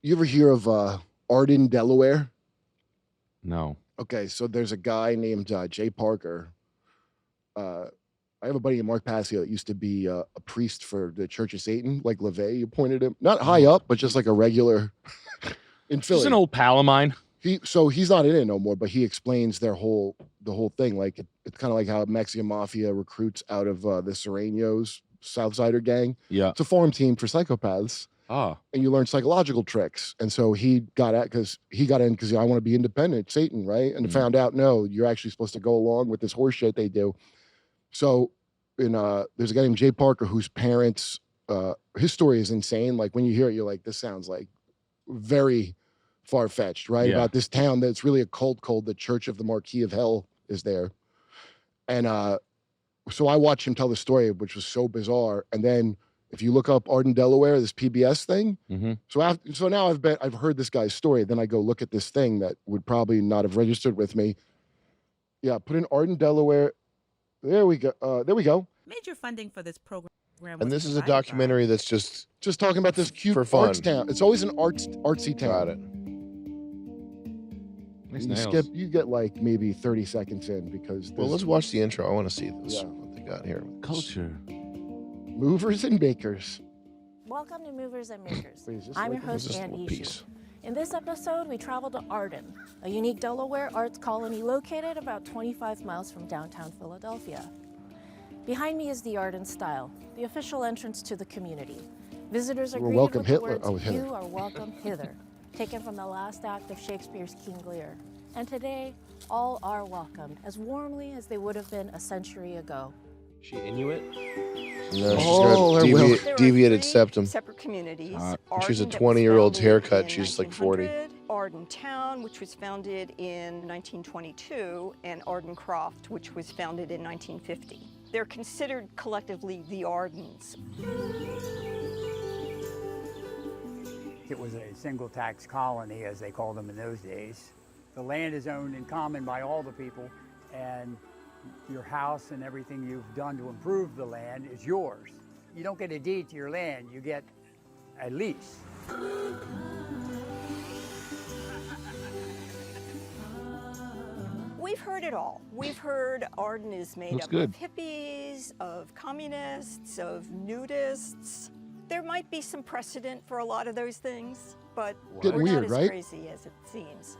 You ever hear of Arden, Delaware? No. Okay, so there's a guy named Jay Parker. I have a buddy, Mark Passio, that used to be a priest for the Church of Satan, like LaVey appointed him. Not high up, but just like a regular in Philly. Just an old pal of mine. He's not in it no more, but he explains the whole thing. Like it's kind of like how Mexican mafia recruits out of the Serranos Southsider gang. Yeah. It's a farm team for psychopaths. Ah. And you learn psychological tricks. And so he got in because I want to be independent, Satan, right? And found out, no, you're actually supposed to go along with this horse shit they do. So there's a guy named Jay Parker whose parents, his story is insane. Like when you hear it, you're like, this sounds like very far-fetched, right? Yeah. About this town that's really a cult called the Church of the Marquis of Hell is there. And so I watched him tell the story, which was so bizarre. And then if you look up Arden, Delaware, this PBS thing. So now I've heard this guy's story. Then I go look at this thing that would probably not have registered with me. Yeah, put in Arden, Delaware. There we go. There we go. Major funding for this program. And this is a documentary that's just talking about this cute for fun. arts town. It's always an artsy town. Got it. Nice. You get like maybe 30 seconds in because. Well, let's watch the intro. I want to see this. What they got here. Culture. Movers and makers. Welcome to Movers and Makers. Please, I'm your host, Ann Ishu. In this episode, we travel to Arden, a unique Delaware arts colony located about 25 miles from downtown Philadelphia. Behind me is the Arden Stile, the official entrance to the community. Visitors are greeted welcome with Hitler. the words, Hitler. "You are welcome hither," taken from the last act of Shakespeare's King Lear. And today, all are welcomed as warmly as they would have been a century ago. She Inuit? No, she's got deviated septum. Separate communities. She's a Arden, that was 20-year-old's founded haircut. in She's like 40. 1900, Arden Town, which was founded in 1922, and Arden Croft, which was founded in 1950. They're considered collectively the Ardens. It was a single tax colony, as they called them in those days. The land is owned in common by all the people, and your house and everything you've done to improve the land is yours. You don't get a deed to your land, you get a lease. We've heard it all. We've heard Arden is made up of hippies, of communists, of nudists. There might be some precedent for a lot of those things, but we're not as crazy as it seems.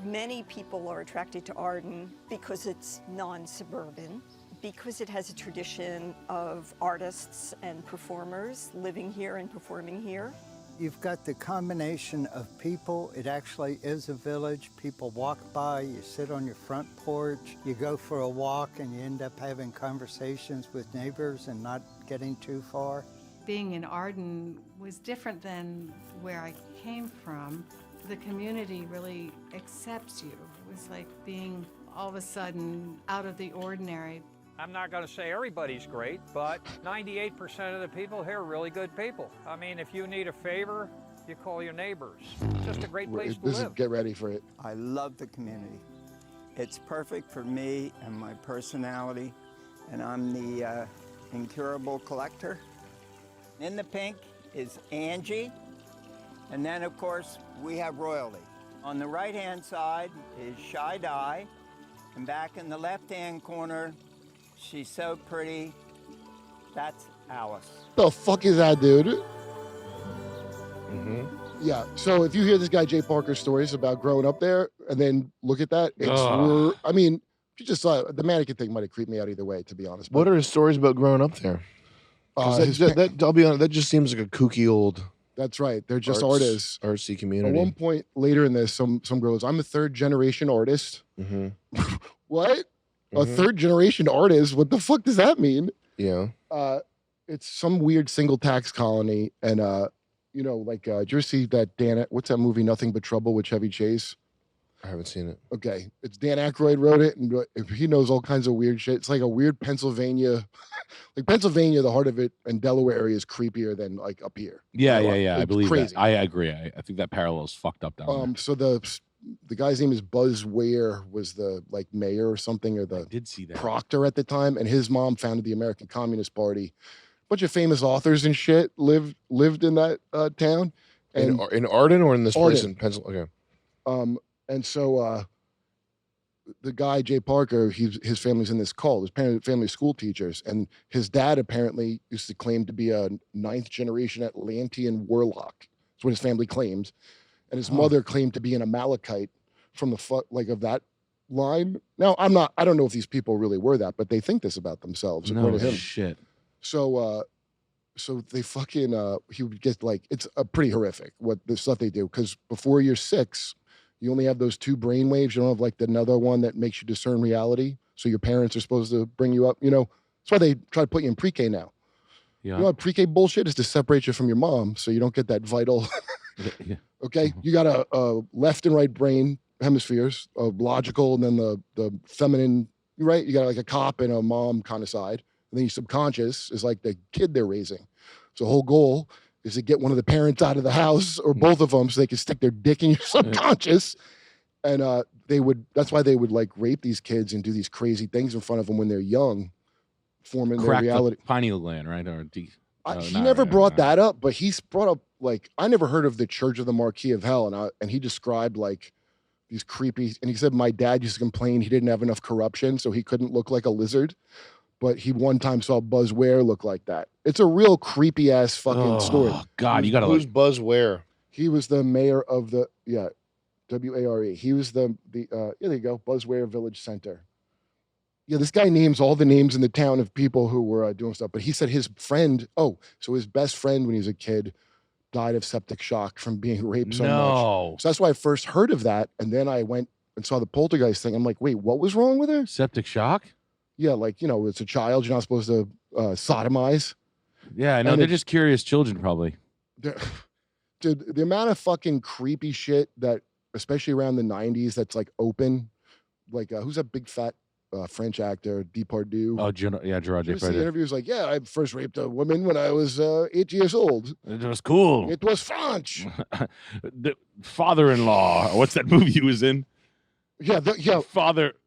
Many people are attracted to Arden because it's non-suburban, because it has a tradition of artists and performers living here and performing here. You've got the combination of people. It actually is a village. People walk by, you sit on your front porch, you go for a walk, and you end up having conversations with neighbors and not getting too far. Being in Arden was different than where I came from. The community really accepts you. It was like being all of a sudden out of the ordinary. I'm not going to say everybody's great, but 98% of the people here are really good people. I mean, if you need a favor, you call your neighbors. It's just a great place to live. Get ready for it. I love the community. It's perfect for me and my personality, and I'm the incurable collector. In the pink is Angie, and then, of course, we have royalty. On the right-hand side is Hyde, and back in the left-hand corner, she's so pretty, that's Alice. The fuck is that, dude? Yeah, so if you hear this guy Jay Parker's stories about growing up there, and then look at that, it's, I mean, you just saw the mannequin thing might have creeped me out either way, to be honest. What are his stories about growing up there? I'll be honest, that just seems like a kooky old. That's right. They're just artists. Artsy community. At one point later in this, some girls, I'm a third generation artist. What? A third generation artist? What the fuck does that mean? Yeah. It's some weird single tax colony. And, you know, like, did you ever see that what's that movie, Nothing But Trouble with Chevy Chase? I haven't seen it. Okay. It's Dan Aykroyd wrote it, and he knows all kinds of weird shit. It's like a weird Pennsylvania, like Pennsylvania, the heart of it, and Delaware area is creepier than like up here. Yeah, yeah. I believe crazy. that. I agree. I think that parallel is fucked up down there. So the guy's name is Buzz Ware, was the like mayor or something, or the I did see that. proctor at the time, and his mom founded the American Communist Party. A bunch of famous authors and shit lived in that town. And in Arden or in this place Arden. in Pennsylvania? Okay. And so the guy Jay Parker, his family's in this cult. His family's school teachers, and his dad apparently used to claim to be a 9th generation Atlantean warlock. That's what his family claims, and his mother claimed to be an Amalekite from of that line. Now I don't know if these people really were that, but they think this about themselves. According to him. Shit. So they fucking he would get it's pretty horrific what the stuff they do, because before you're 6, you only have those 2 brain waves. You don't have another one that makes you discern reality. So your parents are supposed to bring you up. That's why they try to put you in pre-K now. Yeah. You know what pre-K bullshit is? To separate you from your mom, so you don't get that vital. Yeah. Okay, you got a left and right brain hemispheres, logical, and then the feminine. Right, you got a cop and a mom kind of side, and then your subconscious is the kid they're raising. So the whole goal is to get one of the parents out of the house or both of them so they can stick their dick in your subconscious. And that's why they would rape these kids and do these crazy things in front of them when they're young, forming their reality. The pineal gland, right? Or he never brought that up, but he's brought up I never heard of the Church of the Marquis of Hell, and he described these creepy, and he said my dad used to complain he didn't have enough corruption, so he couldn't look like a lizard. But he one time saw Buzz Ware look like that. It's a real creepy ass fucking story. Oh God, you gotta. Who's Buzz Ware? He was the mayor of the WARE. He was there you go, Buzz Ware Village Center. Yeah, this guy names all the names in the town of people who were doing stuff. But he said his friend. So his best friend when he was a kid died of septic shock from being raped so much. So that's why I first heard of that, and then I went and saw the poltergeist thing. I'm like, wait, what was wrong with her? Septic shock? Yeah, it's a child. You're not supposed to sodomize. Yeah, I know. They're just curious children, probably. Dude, the amount of fucking creepy shit that, especially around the 90s, that's open. Who's that big fat French actor, Depardieu? Oh, Gerard The Depardieu. interview was I first raped a woman when I was 8 years old. It was cool. It was French. The father-in-law. What's that movie he was in? Yeah,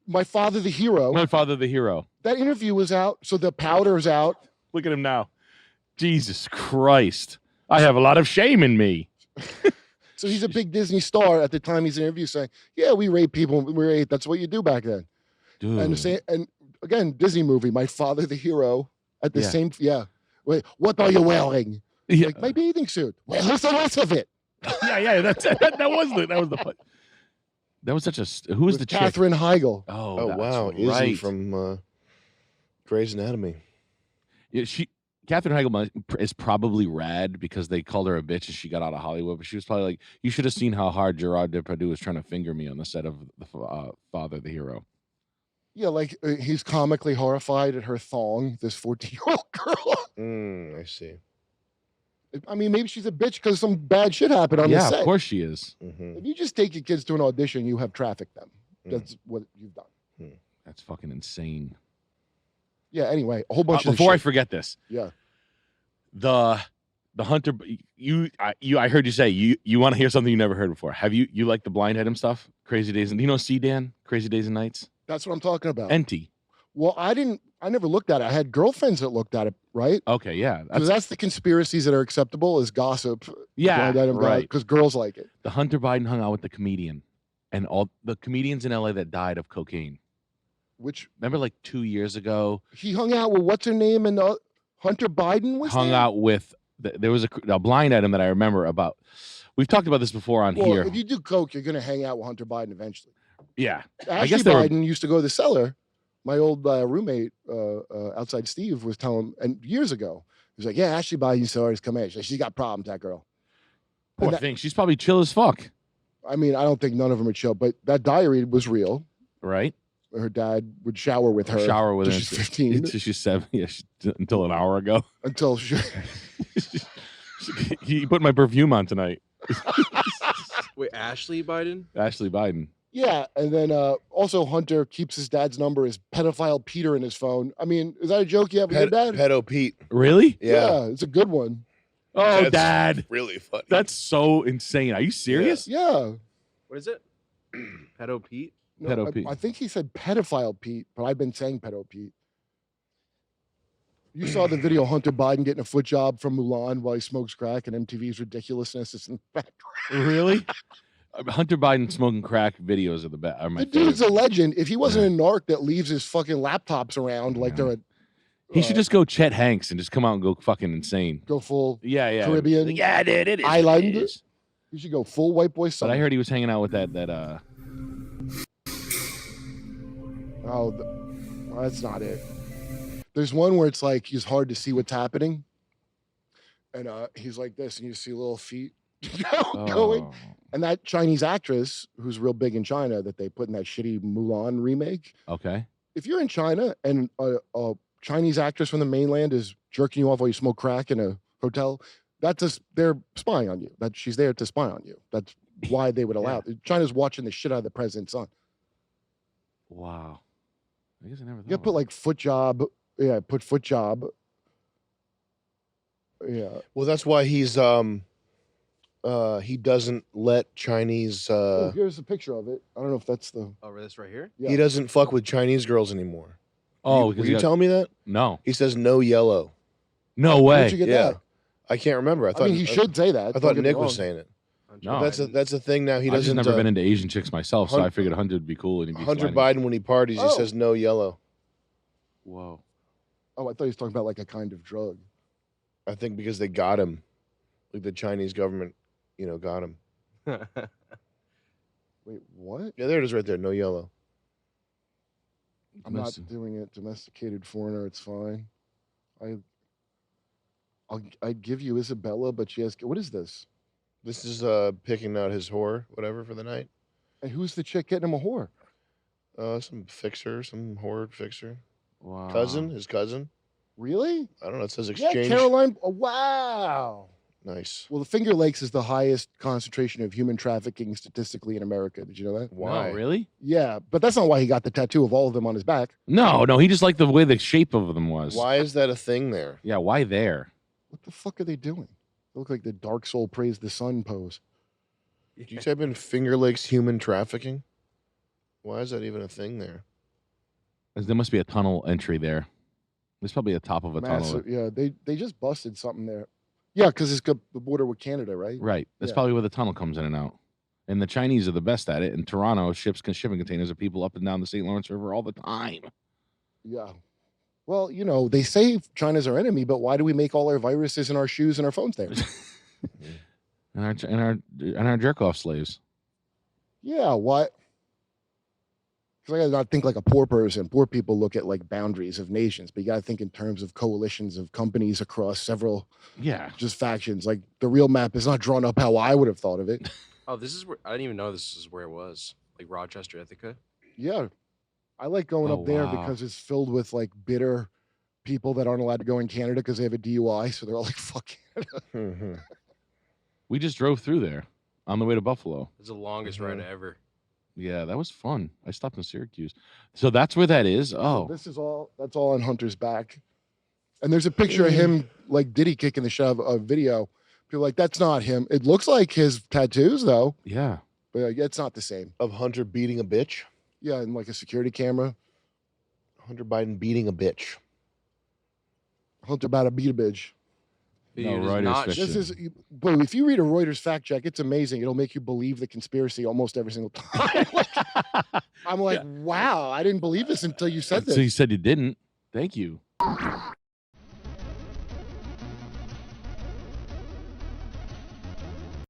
My Father the Hero. My Father the Hero. That interview was out, so the powder is out. Look at him now. Jesus Christ. I have a lot of shame in me. So he's a big Disney star at the time he's in an interview saying, yeah, we rape people when we were 8. That's what you do back then. Dude. And again, Disney movie, My Father the Hero, at the same, Wait, what are you wearing? Yeah. My bathing suit. Well, what's the rest of it? Yeah, that was the fun. That was such a. Who was the chick? Katherine Heigl. Oh wow, right. Izzy from Grey's Anatomy. Yeah, Katherine Heigl is probably rad because they called her a bitch and she got out of Hollywood. But she was probably you should have seen how hard Gerard Depardieu was trying to finger me on the set of the Father the Hero. Yeah, he's comically horrified at her thong, this 14-year-old girl. I see. I mean, maybe she's a bitch because some bad shit happened on the set. Yeah, of course she is. If you just take your kids to an audition, you have trafficked them. That's what you've done. That's fucking insane. Yeah. Anyway, a whole bunch of before I shit. forget this. Yeah. The Hunter. I heard you say you want to hear something you never heard before. Have you like the blind item stuff? Crazy Days and C-Dan? Crazy Days and Nights. That's what I'm talking about. Enti. Well, I never looked at it. I had girlfriends that looked at it, right? Okay, yeah. That's the conspiracies that are acceptable is gossip. Yeah, right. Because girls like it. The Hunter Biden hung out with the comedian and all the comedians in LA that died of cocaine. Which remember 2 years ago? He hung out with what's her name and Hunter Biden was hung there? out with there was a blind item that I remember about. We've talked about this before on here. If you do coke, you're gonna hang out with Hunter Biden eventually. Yeah. Ashley Biden used to go to the cellar. My old roommate outside Steve was telling, and years ago, he was like, yeah, Ashley Biden used to always come in. She's got problems, that girl. Poor thing. She's probably chill as fuck. I mean, I don't think none of them are chill, but that diary was real. Right. Her dad would shower with her. Shower with her. She's 15. Until she's 7. Yeah, until an hour ago. Until she... He put my perfume on tonight. Wait, Ashley Biden? Ashley Biden. Yeah, and then also Hunter keeps his dad's number as pedophile Peter in his phone. I mean, is that a joke you have with your dad? Pedo Pete. Really? Yeah, it's a good one. Oh, That's Dad. really funny. That's so insane. Are you serious? Yeah. What is it? Pedo Pete? No, Pedo Pete. I think he said pedophile Pete, but I've been saying pedo Pete. You saw the video of Hunter Biden getting a foot job from Mulan while he smokes crack, and MTV's ridiculousness is in the background. Really? Hunter Biden smoking crack videos are my The dude's favorite. a legend. If he wasn't a narc that leaves his fucking laptops around like they're a He should just go Chet Hanks and just come out and go fucking insane. go full Yeah. Caribbean. Yeah, dude, it is. Island. It is. You should go full white boy But summer. I heard he was hanging out with that well, that's not it. There's one where it's like it's hard to see what's happening, and he's like this, and you see little feet going. And that Chinese actress who's real big in China that they put in that shitty Mulan remake. Okay. If you're in China and a Chinese actress from the mainland is jerking you off while you smoke crack in a hotel, that's just they're spying on you. That she's there to spy on you. That's why they would allow it. China's watching the shit out of the president's son. Wow. I guess I never thought. You put like foot job. Yeah, put foot job. Yeah. Well, that's why he's he doesn't let Chinese. Oh, here's a picture of it. I don't know if that's the. Oh, this right here? Yeah. He doesn't fuck with Chinese girls anymore. Oh, were you telling me that? No. He says no yellow. No way. Where'd you get that? I can't remember. I I mean, he should say that. I Don't thought get me Nick was wrong. saying it. No. That's a thing now. He I've doesn't. just never been into Asian chicks myself, so I figured Hunter would be cool. And he'd be Hunter sliding. Biden, when he parties, he says no yellow. Whoa. Oh, I thought he was talking about like a kind of drug. I think because they got him, like the Chinese government, got him. Wait, what? Yeah, there it is, right there. No yellow. I'm not doing it. Domesticated foreigner, it's fine. I'd give you Isabella, but she has. What is this? This is picking out his whore, whatever, for the night. And who's the chick getting him a whore? Some fixer, some whore fixer. Wow. His cousin. Really? I don't know. It says exchange. Yeah, Caroline. Oh, wow. Nice. Well, the Finger Lakes is the highest concentration of human trafficking statistically in America. Did you know that? Why? No, really? Yeah, but that's not why he got the tattoo of all of them on his back. No, he just liked the way the shape of them was. Why is that a thing there? Yeah, why there? What the fuck are they doing? They look like the Dark Soul praise the sun pose. Did you type in Finger Lakes human trafficking? Why is that even a thing there? There must be a tunnel entry there. There's probably a top of a tunnel. Yeah, they just busted something there. Yeah, because it's got the border with Canada, right? Right. That's Yeah. probably where the tunnel comes in and out. And the Chinese are the best at it. And Toronto shipping containers of people up and down the St. Lawrence River all the time. Yeah. Well, they say China's our enemy, but why do we make all our viruses in our shoes and our phones there? and our jerk off slaves. Yeah, what? Because I gotta not think like a poor person. Poor people look at like boundaries of nations, but you gotta think in terms of coalitions of companies across several just factions. Like the real map is not drawn up how I would have thought of it. Oh, this is where I didn't even know this is where it was. Like Rochester, Ithaca. Yeah. I like going up there because it's filled with like bitter people that aren't allowed to go in Canada because they have a DUI. So they're all like, fuck Canada. We just drove through there on the way to Buffalo. It's the longest ride ever. Yeah, that was fun. I stopped in Syracuse. So that's where that is? Oh. So that's all on Hunter's back. And there's a picture of him like Diddy kicking the shove of video. People are like, that's not him. It looks like his tattoos though. Yeah. But it's not the same. Of Hunter beating a bitch? Yeah, and like a security camera. Hunter Biden beating a bitch. Hunter about to beat a bitch. No, Reuters fiction. But if you read a Reuters fact check, it's amazing. It'll make you believe the conspiracy almost every single time. I'm like, wow, I didn't believe this until you said this. So you said you didn't. Thank you.